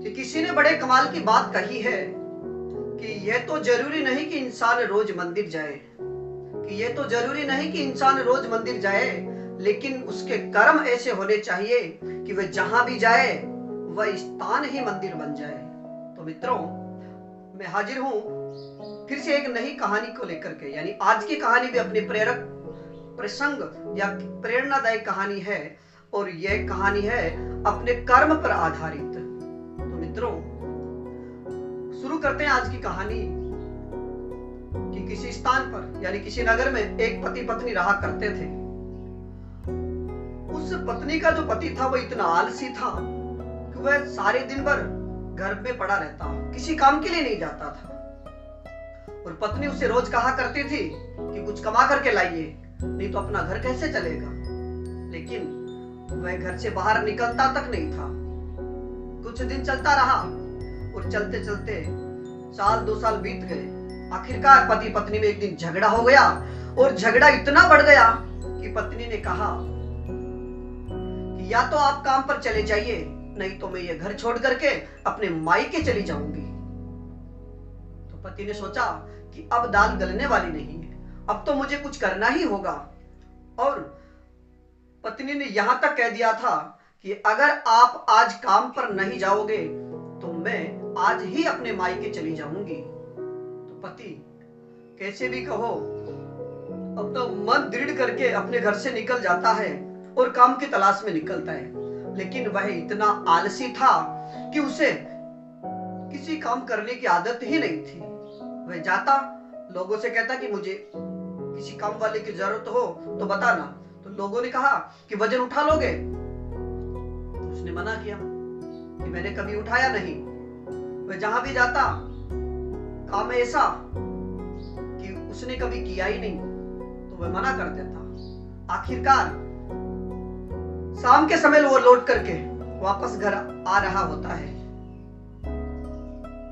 कि किसी ने बड़े कमाल की बात कही है कि यह तो जरूरी नहीं कि इंसान रोज मंदिर जाए, कि यह तो जरूरी नहीं कि इंसान रोज मंदिर जाए, लेकिन उसके कर्म ऐसे होने चाहिए कि वह जहां भी जाए वह स्थान ही मंदिर बन जाए। तो मित्रों, मैं हाजिर हूं फिर से एक नई कहानी को लेकर के। यानी आज की कहानी भी अपनी प्रेरक प्रसंग या प्रेरणादायक कहानी है, और यह कहानी है अपने कर्म पर आधारित। तो मित्रों, शुरू करते हैं आज की कहानी कि किसी स्थान पर यानी किसी नगर में एक पति पत्नी रहा करते थे। उस पत्नी का जो पति था वह इतना आलसी था कि वह सारे दिन भर घर में पड़ा रहता, किसी काम के लिए नहीं जाता था। और पत्नी उसे रोज कहा करती थी कि कुछ कमा करके लाइए, नहीं तो अपना घर कैसे चलेगा। लेकिन वह घर से बाहर निकलता तक नहीं था। कुछ दिन चलता रहा और चलते चलते साल 2 साल बीत गए। आखिरकार पति पत्नी में एक दिन झगड़ा हो गया, और झगड़ा इतना बढ़ गया कि पत्नी ने कहा कि या तो आप काम पर चले जाइए, नहीं तो मैं ये घर छोड़ करके अपने मायके चली जाऊंगी। तो पति ने सोचा कि अब दाल गलने वाली नहीं है, अब तो मुझे कुछ करना ही होगा। और पत्नी ने यहां तक कह दिया था कि अगर आप आज काम पर नहीं जाओगे तो मैं आज ही अपने मायके चली जाऊंगी। तो पति कैसे भी कहो अब तो मन दृढ़ करके अपने घर से निकल जाता है और काम की तलाश में निकलता है। लेकिन वह इतना आलसी था कि उसे किसी काम करने की आदत ही नहीं थी। वह जाता, लोगों से कहता कि मुझे किसी काम वाले की जरूरत हो तो बताना। तो लोगों ने कहा कि वजन उठा लोगे? तो उसने मना किया कि मैंने कभी उठाया नहीं। वह जहां भी जाता काम ऐसा कि उसने कभी किया ही नहीं, तो वह मना कर देता। आखिरकार शाम के समय वो लौट करके वापस घर आ रहा होता है।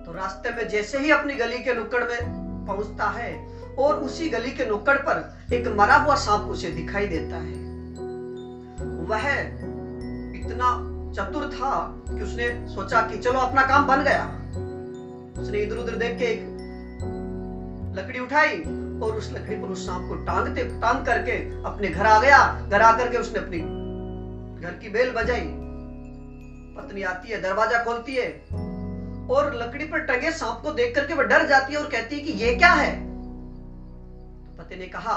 तो रास्ते में जैसे ही अपनी गली के नुक्कड़ में पहुंचता है, और उसी गली के नुक्कड़ पर एक मरा हुआ सांप उसे दिखाई देता है। वह इतना चतुर था कि उसने सोचा कि चलो अपना काम बन गया। उसने इधर उधर देख के एक लकड़ी उठाई और उस लकड़ी पर उस सांप को टांग करके अपने घर आ गया। घर आकर के उसने अपनी घर की बेल बजाई। पत्नी आती है, दरवाजा खोलती है, और लकड़ी पर टंगे सांप को देख करके वह डर जाती है और कहती है कि ये क्या है। तो पति ने कहा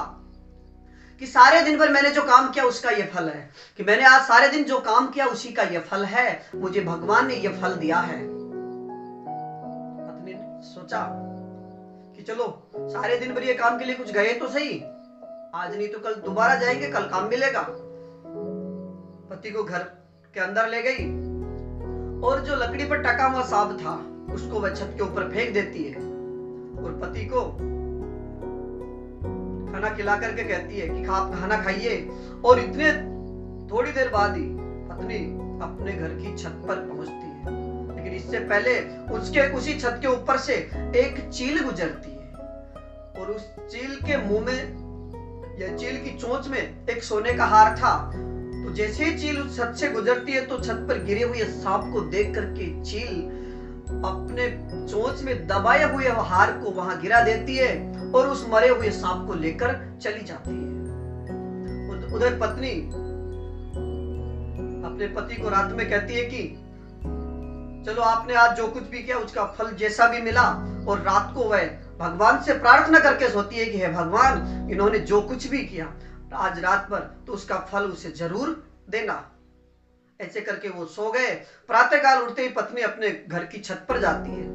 कि सारे दिन भर मैंने जो काम किया उसका ये फल है, कि मैंने आज सारे दिन जो काम किया उसी का ये फल है, मुझे भगवान ने ये फल दिया है। पत्नी ने सोचा कि चलो सारे दिन भर ये काम के लिए कुछ गए तो सही, आज नहीं तो कल दोबारा जाएंगे, कल काम मिलेगा। पति को घर के अंदर ले गई और जो लकड़ी पर टका हुआ सांप था उसको वह छत के ऊपर फेंक देती है, और पति को खाना खिला करके कहती है कि आप खाना खाइए। और इतने थोड़ी देर बाद ही पत्नी अपने घर की छत पर पहुंचती है। लेकिन इससे पहले उसके उसी छत के ऊपर से एक चील गुजरती है, और उस चील के मुंह में या चील की चोंच में एक सोने का हार था। तो जैसे ही चील उस छत से गुजरती है तो छत पर गिरे हुए सांप को देख करके चील अपने चोंच में दबाए हुए हार को वहां गिरा देती है और उस मरे हुए सांप को लेकर चली जाती है। उधर पत्नी अपने पति को रात में कहती है कि चलो आपने आज जो कुछ भी किया उसका फल जैसा भी मिला। और रात को वह भगवान से प्रार्थना करके सोती है कि हे भगवान, इन्होंने जो कुछ भी किया आज रात भर तो उसका फल उसे जरूर देना। ऐसे करके वो सो गए। प्रातःकाल उठते ही पत्नी अपने घर की छत पर जाती है।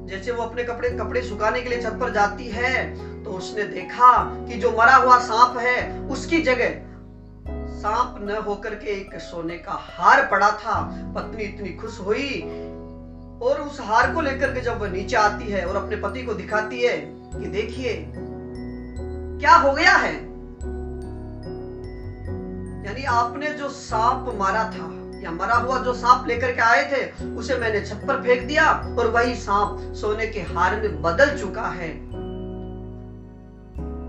जैसे वो अपने कपड़े सुखाने के लिए छत पर जाती है तो उसने देखा कि जो मरा हुआ सांप है उसकी जगह सांप न होकर के एक सोने का हार पड़ा था। पत्नी इतनी खुश हुई और उस हार को लेकर के जब वह नीचे आती है और अपने पति को दिखाती है कि देखिए क्या हो गया है, यानी आपने जो सांप मारा था या मरा हुआ जो सांप लेकर के आए थे उसे मैंने छत पर फेंक दिया और वही सांप सोने के हार में बदल चुका है।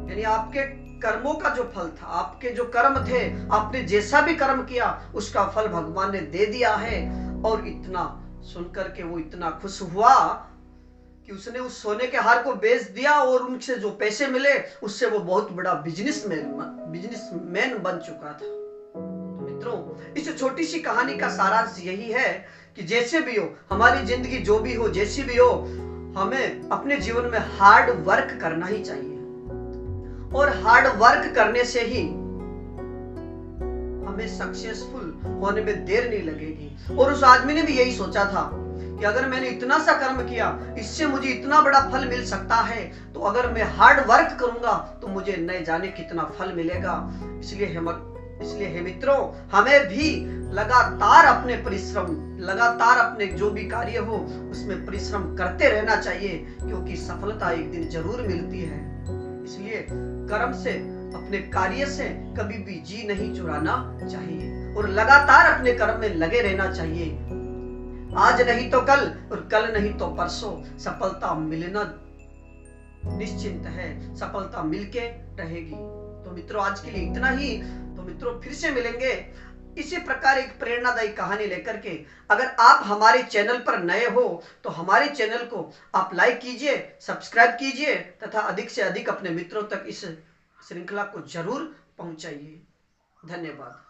यानी आपके कर्मों का जो फल था, आपके जो कर्म थे, आपने जैसा भी कर्म किया उसका फल भगवान ने दे दिया है। और इतना सुनकर के वो इतना खुश हुआ कि उसने उस सोने के हार को बेच दिया और उनसे जो पैसे मिले उससे वो बहुत बड़ा बिजनेसमैन बन चुका था। तो मित्रों, इस छोटी सी कहानी का सारांश यही है कि जैसे भी हो, हमारी जिंदगी जो भी हो, जैसी भी हो, हमें अपने जीवन में हार्ड वर्क करना ही चाहिए और हार्ड वर्क करने से ही हमें सक्सेसफुल होने में देर नहीं लगेगी। और उस आदमी ने भी यही सोचा था कि अगर मैंने इतना सा कर्म किया, इससे मुझे इतना बड़ा फल मिल सकता है, तो अगर मैं हार्ड वर्क करूंगा तो मुझे न जाने कितना फल मिलेगा। इसलिए हे मित्रों, हमें भी लगातार अपने जो भी कार्य हो उसमें परिश्रम करते रहना चाहिए, क्योंकि सफलता एक दिन जरूर मिलती है। इसलिए कर्म से, अपने कार्य से कभी भी जी नहीं चुराना चाहिए और लगातार अपने कर्म में लगे रहना चाहिए। आज नहीं तो कल और कल नहीं तो परसों सफलता मिलना निश्चिंत है, सफलता मिलके रहेगी। तो मित्रों, आज के लिए इतना ही। तो मित्रों, फिर से मिलेंगे इसी प्रकार एक प्रेरणादायी कहानी लेकर के। अगर आप हमारे चैनल पर नए हो तो हमारे चैनल को आप लाइक कीजिए, सब्सक्राइब कीजिए तथा अधिक से अधिक अपने मित्रों तक इस श्रृंखला को जरूर पहुंचाइए। धन्यवाद।